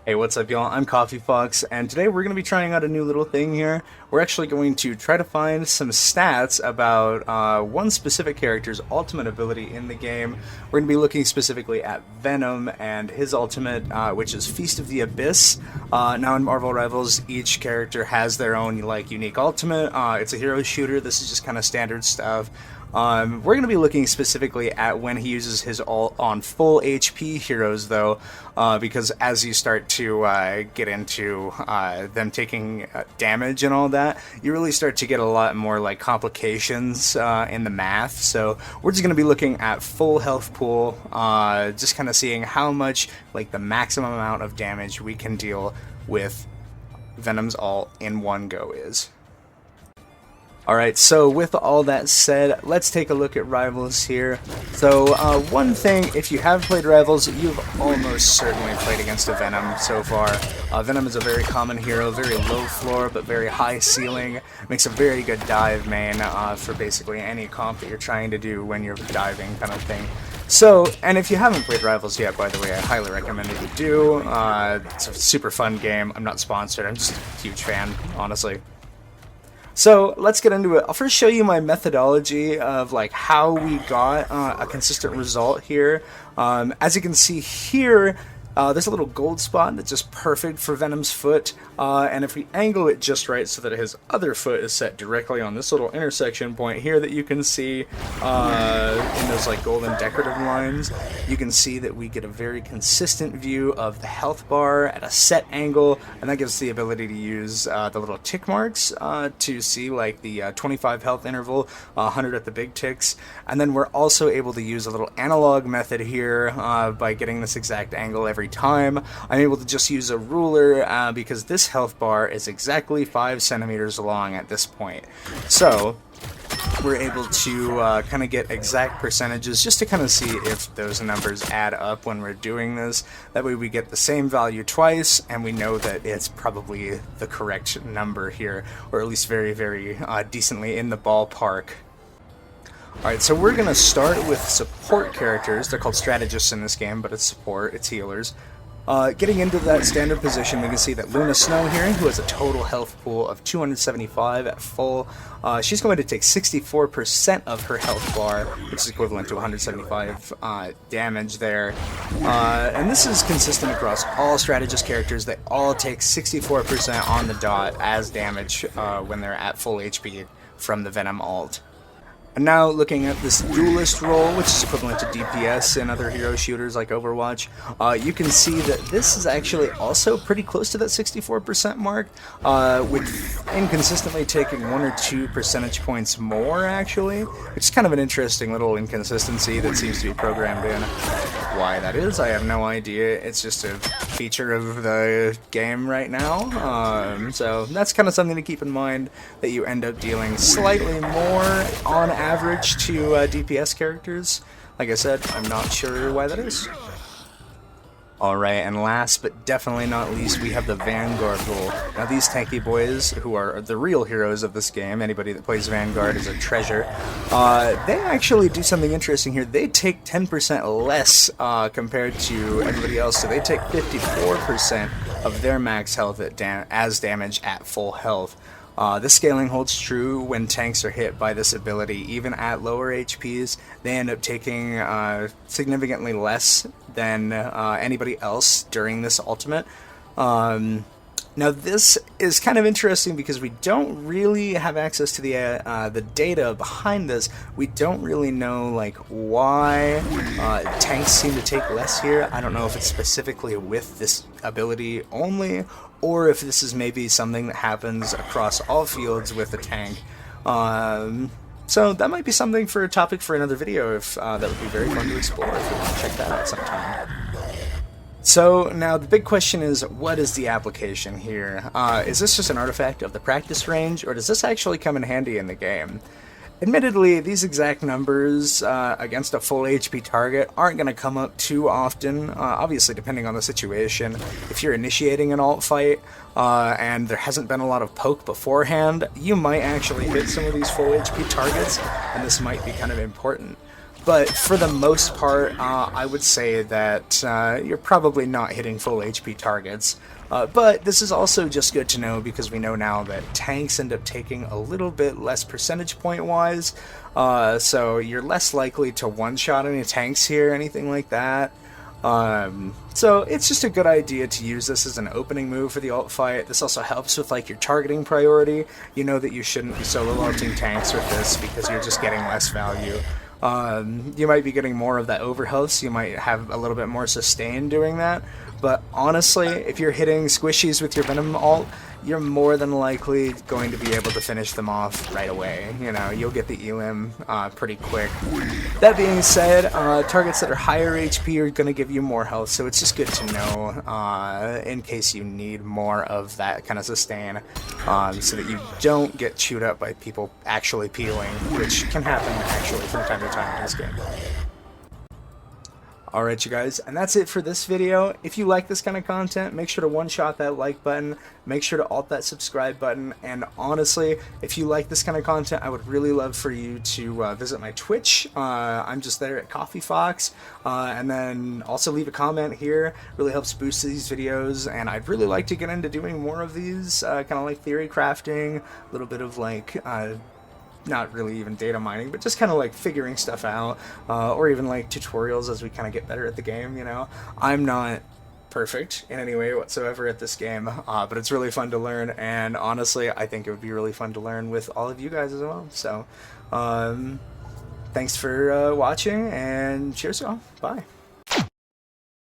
Hey, what's up, y'all? I'm Coffee Fox, and today we're going to be trying out a new little thing here. We're actually going to try to find some stats about one specific character's ultimate ability in the game. We're going to be looking specifically at Venom and his ultimate, which is Feast of the Abyss. Now in Marvel Rivals, each character has their own unique ultimate. It's a hero shooter. This is just kind of standard stuff. We're going to be looking specifically at when he uses his ult on full HP heroes, though, because as you start to get into them taking damage and all that, you really start to get a lot more complications in the math. So we're just going to be looking at full health pool, just kind of seeing how much the maximum amount of damage we can deal with Venom's ult in one go is. Alright, so with all that said, let's take a look at Rivals here. So, one thing, if you have played Rivals, you've almost certainly played against a Venom so far. Venom is a very common hero, very low floor, but very high ceiling. Makes a very good dive main for basically any comp that you're trying to do when you're diving kind of thing. So, and if you haven't played Rivals yet, by the way, I highly recommend that you do. It's a super fun game. I'm not sponsored, I'm just a huge fan, honestly. So let's get into it. I'll first show you my methodology of how we got a consistent result here. As you can see here, there's a little gold spot that's just perfect for Venom's foot, and if we angle it just right so that his other foot is set directly on this little intersection point here that you can see in those golden decorative lines, you can see that we get a very consistent view of the health bar at a set angle, and that gives us the ability to use the little tick marks to see the 25 health interval, 100 at the big ticks, and then we're also able to use a little analog method here by getting this exact angle every time. I'm able to just use a ruler because this health bar is exactly 5 centimeters long at this point. So we're able to kind of get exact percentages just to kind of see if those numbers add up when we're doing this. That way we get the same value twice and we know that it's probably the correct number here, or at least very, very decently in the ballpark. Alright, so we're going to start with support characters. They're called strategists in this game, but it's support, it's healers. Getting into that standard position, we can see that Luna Snow here, who has a total health pool of 275 at full, she's going to take 64% of her health bar, which is equivalent to 175 damage there. And this is consistent across all strategist characters. They all take 64% on the dot as damage when they're at full HP from the Venom ult. And now looking at this duelist role, which is equivalent to DPS in other hero shooters like Overwatch, you can see that this is actually also pretty close to that 64% mark, with inconsistently taking 1 or 2 percentage points more actually, which is kind of an interesting little inconsistency that seems to be programmed in. Why that is, I have no idea. It's just a feature of the game right now, so that's kind of something to keep in mind, that you end up dealing slightly more on average to DPS characters. Like I said, I'm not sure why that is. Alright, and last but definitely not least, we have the Vanguard role. Now these tanky boys, who are the real heroes of this game, anybody that plays Vanguard is a treasure, they actually do something interesting here. They take 10% less compared to everybody else, so they take 54% of their max health as damage at full health. This scaling holds true when tanks are hit by this ability. Even at lower HPs, they end up taking significantly less than anybody else during this ultimate. Now this is kind of interesting because we don't really have access to the data behind this. We don't really know why tanks seem to take less here. I don't know if it's specifically with this ability only, or if this is maybe something that happens across all fields with a tank. So that might be something for a topic for another video. If that would be very fun to explore if you want to check that out sometime. So now the big question is, what is the application here? Is this just an artifact of the practice range, or does this actually come in handy in the game? Admittedly, these exact numbers against a full HP target aren't going to come up too often, obviously depending on the situation. If you're initiating an alt fight and there hasn't been a lot of poke beforehand, you might actually hit some of these full HP targets, and this might be kind of important. But for the most part, I would say that you're probably not hitting full HP targets. But this is also just good to know because we know now that tanks end up taking a little bit less percentage point wise, so you're less likely to one-shot any tanks here, anything like that. So it's just a good idea to use this as an opening move for the alt fight. This also helps with like your targeting priority. You know that you shouldn't be solo ulting tanks with this because you're just getting less value. You might be getting more of that overhealth, so you might have a little bit more sustain doing that. But honestly, if you're hitting squishies with your Venom ult, you're more than likely going to be able to finish them off right away. You know, you'll get the elim pretty quick. That being said, targets that are higher HP are going to give you more health, so it's just good to know in case you need more of that kind of sustain, so that you don't get chewed up by people actually peeling, which can happen actually from time to time in this game. Alright you guys, and that's it for this video. If you like this kind of content, make sure to one-shot that like button, make sure to alt that subscribe button, and honestly, if you like this kind of content, I would really love for you to visit my Twitch. I'm just there at Coffee Fox, and then also leave a comment here. Really helps boost these videos, and I'd really like to get into doing more of these, kind of like theory crafting, a little bit of like not really even data mining, but just kind of like figuring stuff out, or even like tutorials as we kind of get better at the game, you know. I'm not perfect in any way whatsoever at this game, but it's really fun to learn, and honestly, I think it would be really fun to learn with all of you guys as well. So, thanks for watching, and cheers y'all. Bye.